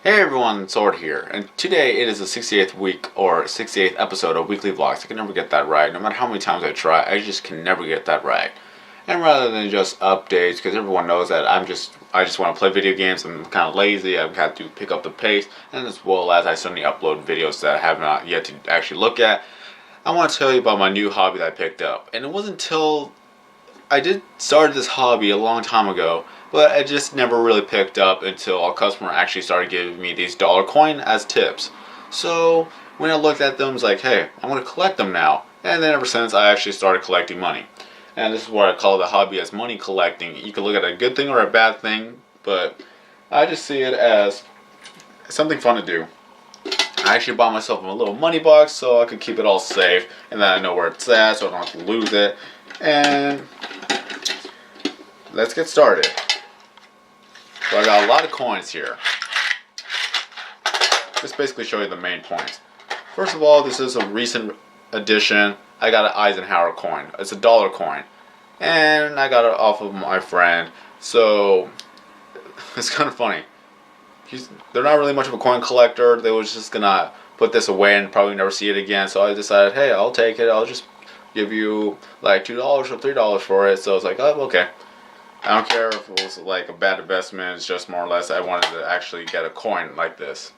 Hey everyone, Sword here, and today it is the 68th week or 68th episode of Weekly Vlogs. I can never get that right. No matter how many times I try, I just can never get that right. And rather than just updates, because everyone knows that I just want to play video games. I'm kind of lazy. I've got to pick up the pace, and as well as I suddenly upload videos that I have not yet to actually look at. I want to tell you about my new hobby that I picked up, and it wasn't until I did start this hobby a long time ago, but I just never really picked up until a customer actually started giving me these dollar coin as tips. So when I looked at them, I was like, hey, I'm going to collect them now. And then ever since, I actually started collecting money. And this is what I call the hobby as money collecting. You can look at a good thing or a bad thing, but I just see it as something fun to do. I actually bought myself a little money box so I could keep it all safe, and then I know where it's at so I don't have to lose it. And let's get started. So I got a lot of coins here. Just basically show you the main points. First of all, this is a recent addition. I got an Eisenhower coin. It's a dollar coin. And I got it off of my friend. So it's kind of funny. They're not really much of a coin collector. They was just gonna put this away and probably never see it again. So I decided, hey, I'll take it. I'll just give you like $2 or $3 for it. So I was like, oh, okay. I don't care if it was like a bad investment. It's just more or less I wanted to actually get a coin like this.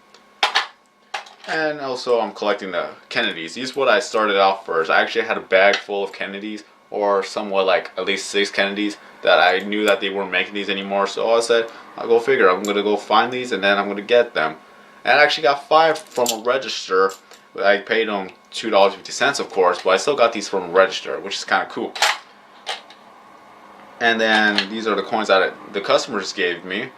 And also I'm collecting the Kennedys. These are what I started off first. I actually had a bag full of Kennedys, or somewhat like at least 6 Kennedys, that I knew that they weren't making these anymore. So I said, I'll go figure. I'm going to go find these and then I'm going to get them. And I actually got 5 from a register. I paid them $2.50 of course, but I still got these from a register, which is kind of cool. And then these are the coins that the customers gave me.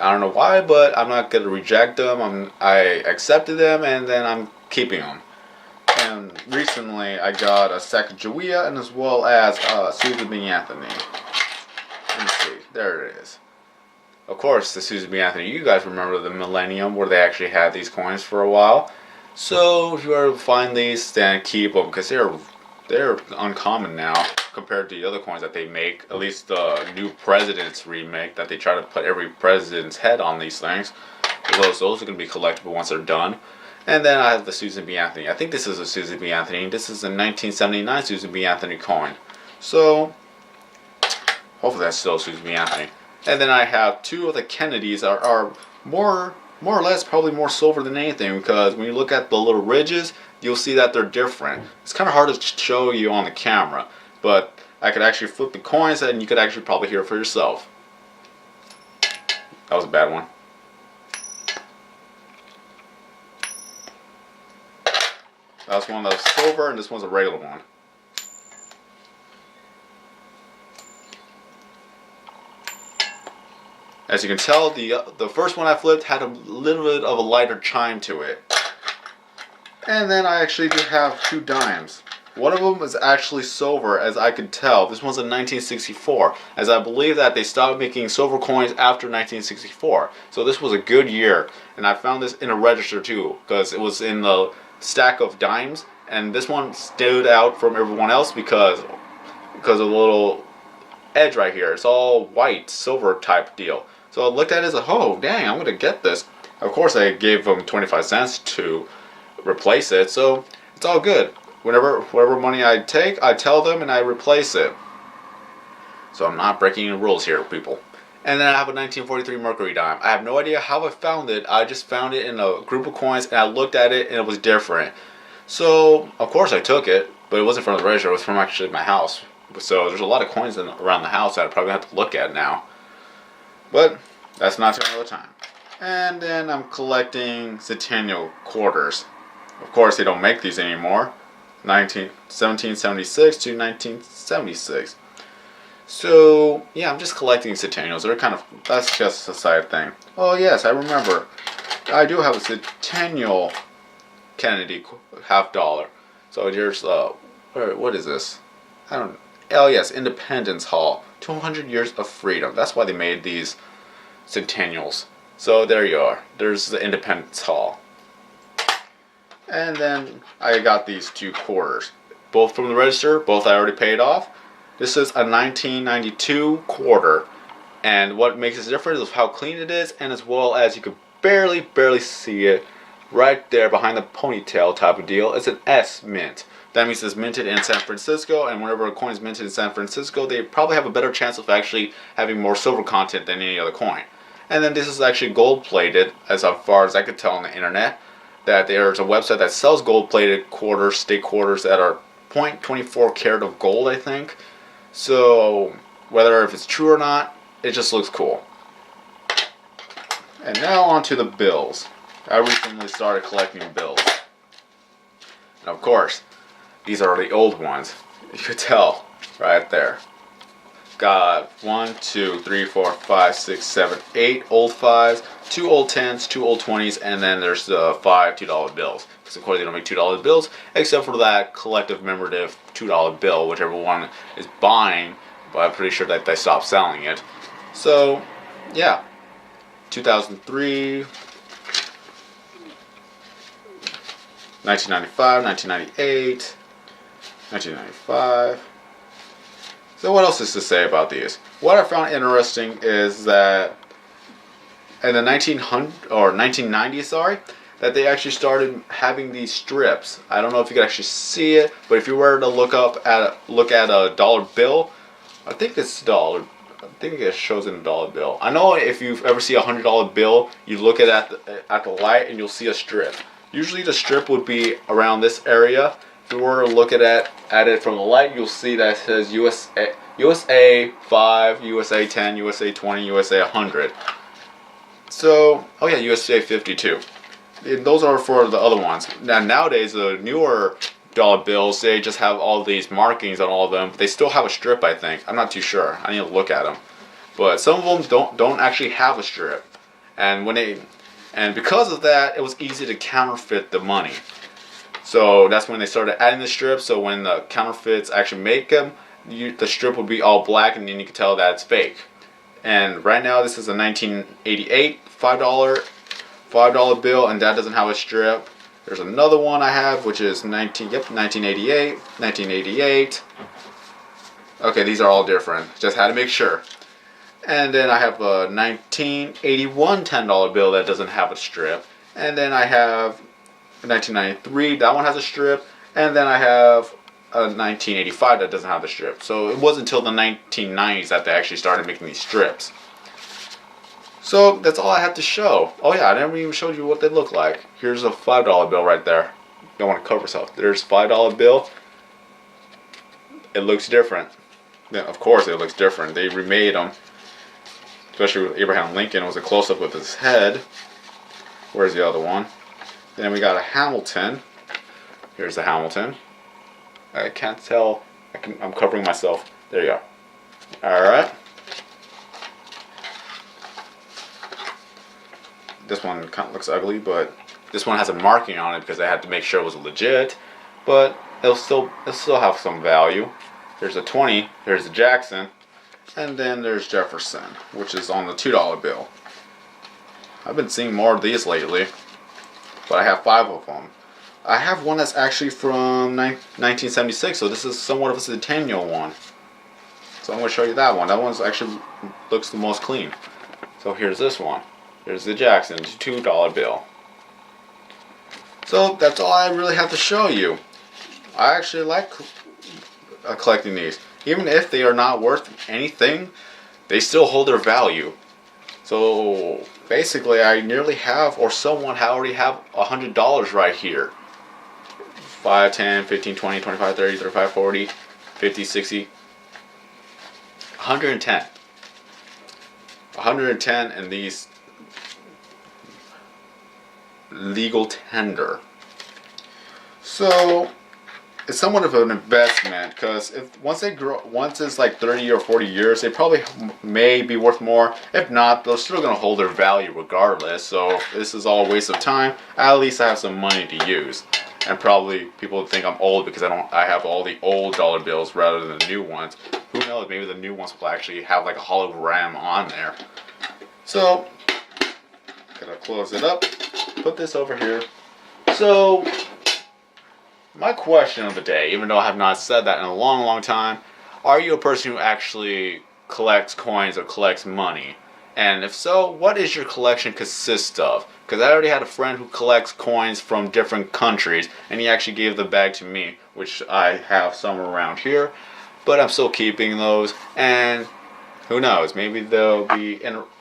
I don't know why, but I'm not going to reject them. I accepted them, and then I'm keeping them. And recently I got a Sacagawea and as well as Susan B. Anthony. Let me see. There it is. Of course, the Susan B. Anthony. You guys remember the Millennium where they actually had these coins for a while. So if you were to find these, then keep them because they're uncommon now compared to the other coins that they make. At least the new President's remake that they try to put every president's head on these things. Those are going to be collectible once they're done. And then I have the Susan B. Anthony. I think this is a Susan B. Anthony. This is a 1979 Susan B. Anthony coin. So hopefully that's still Susan B. Anthony. And then I have 2 of the Kennedys that are more or less probably more silver than anything, because when you look at the little ridges, you'll see that they're different. It's kind of hard to show you on the camera, but I could actually flip the coins and you could actually probably hear it for yourself. That was a bad one. That was one that was silver, and this one's a regular one. As you can tell, the first one I flipped had a little bit of a lighter chime to it. And then I actually do have 2 dimes. One of them is actually silver, as I could tell. This one's in 1964, as I believe that they stopped making silver coins after 1964. So this was a good year, and I found this in a register too, because it was in the stack of dimes, and this one stood out from everyone else because of the little edge right here. It's all white, silver type deal. So I looked at it as oh dang, I'm gonna get this. Of course I gave them 25 cents to replace it, so it's all good. Whatever money I take, I tell them and I replace it. So I'm not breaking any rules here, people. And then I have a 1943 Mercury dime. I have no idea how I found it. I just found it in a group of coins and I looked at it and it was different. So of course I took it, but it wasn't from the register. It was from actually my house. So there's a lot of coins around the house that I probably have to look at now. But that's not till another time. And then I'm collecting centennial quarters. Of course they don't make these anymore. 1776 to 1976. So yeah, I'm just collecting centennials. They're kind of, that's just a side thing. Oh yes, I remember. I do have a centennial Kennedy $50. So here's what is this? I don't. Oh yes, Independence Hall. 200 years of freedom. That's why they made these centennials. So there you are. There's the Independence Hall. And then I got these 2 quarters. Both from the register. Both I already paid off. This is a 1992 quarter. And what makes it different is how clean it is, and as well as you could barely see it right there behind the ponytail type of deal. It's an S mint. That means it's minted in San Francisco, and whenever a coin is minted in San Francisco, they probably have a better chance of actually having more silver content than any other coin. And then this is actually gold plated, as far as I could tell on the internet, that there's a website that sells gold plated quarters, state quarters that are 0.24 karat of gold, I think. So whether if it's true or not, it just looks cool. And now on to the bills. I recently started collecting bills. And of course, these are the old ones. You could tell right there. Got 1, 2, 3, 4, 5, 6, 7, 8 old 5s, 2 old 10s, 2 old 20s, and then there's the 5 $2 bills. Because of course they don't make $2 bills, except for that collective commemorative $2 bill, which everyone is buying, but I'm pretty sure that they stopped selling it. So, yeah. 2003, 1995, 1998, 1995. So what else is to say about these? What I found interesting is that in the 1990s, that they actually started having these strips. I don't know if you can actually see it, but if you were to look at a dollar bill, I think it's dollar. I think it shows in a dollar bill. I know if you ever see a $100 bill, you look at the light and you'll see a strip. Usually the strip would be around this area. If you were to look at it from the light, you'll see that it says USA 5, USA 10, USA 20, USA 100. So, oh yeah, USA 52. Those are for the other ones. Now nowadays, the newer dollar bills, they just have all these markings on all of them. They still have a strip, I think. I'm not too sure. I need to look at them. But some of them don't actually have a strip. And because of that, it was easy to counterfeit the money. So that's when they started adding the strips. So when the counterfeits actually make them, the strip would be all black, and then you can tell that it's fake. And right now, this is a 1988 $5 bill, and that doesn't have a strip. There's another one I have, which is 1988. Okay, these are all different. Just had to make sure. And then I have a 1981 $10 bill that doesn't have a strip. And then I have 1993, that one has a strip, and then I have a 1985 that doesn't have a strip. So it wasn't until the 1990s that they actually started making these strips. So that's all I have to show. Oh yeah, I never even showed you what they look like. Here's a $5 bill right there. You don't want to cover yourself. There's $5 bill. It looks different. Yeah, of course it looks different. They remade them. Especially with Abraham Lincoln. It was a close-up with his head. Where's the other one? Then we got a Hamilton. Here's the Hamilton. I can't tell. I'm covering myself. There you go. Alright. This one kind of looks ugly, but this one has a marking on it because I had to make sure it was legit. But it'll still have some value. There's a 20. There's a Jackson. And then there's Jefferson, which is on the $2 bill. I've been seeing more of these lately. But I have 5 of them. I have one that's actually from 1976, so this is somewhat of a centennial one. So I'm going to show you that one. That one's actually looks the most clean. So here's this one. Here's the Jackson, $2 bill. So that's all I really have to show you. I actually like collecting these. Even if they are not worth anything, they still hold their value. So basically I nearly have, or someone already have $100 right here. 5, 10, 15, 20, 25, 30, 35, 40, 50, 60, 110. 110 in these legal tender. So it's somewhat of an investment, because once it's like 30 or 40 years, they probably may be worth more. If not, they're still going to hold their value regardless. So this is all a waste of time. At least I have some money to use. And probably people think I'm old because I have all the old dollar bills rather than the new ones. Who knows? Maybe the new ones will actually have like a hologram on there. So gotta close it up. Put this over here. So my question of the day, even though I have not said that in a long time, are you a person who actually collects coins or collects money? And if so, what does your collection consist of? Because I already had a friend who collects coins from different countries, and he actually gave the bag to me, which I have some around here, but I'm still keeping those. And who knows? Maybe they'll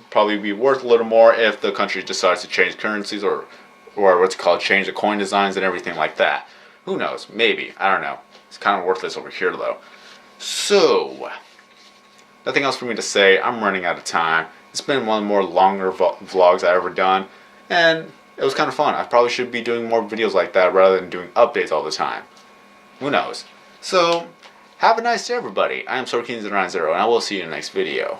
probably be worth a little more if the country decides to change currencies or what's it called, change the coin designs and everything like that. Who knows? Maybe. I don't know. It's kind of worthless over here though. So, nothing else for me to say. I'm running out of time. It's been one of the more longer vlogs I've ever done, and it was kind of fun. I probably should be doing more videos like that rather than doing updates all the time. Who knows? So, have a nice day, everybody. I am Sorkins90, and I will see you in the next video.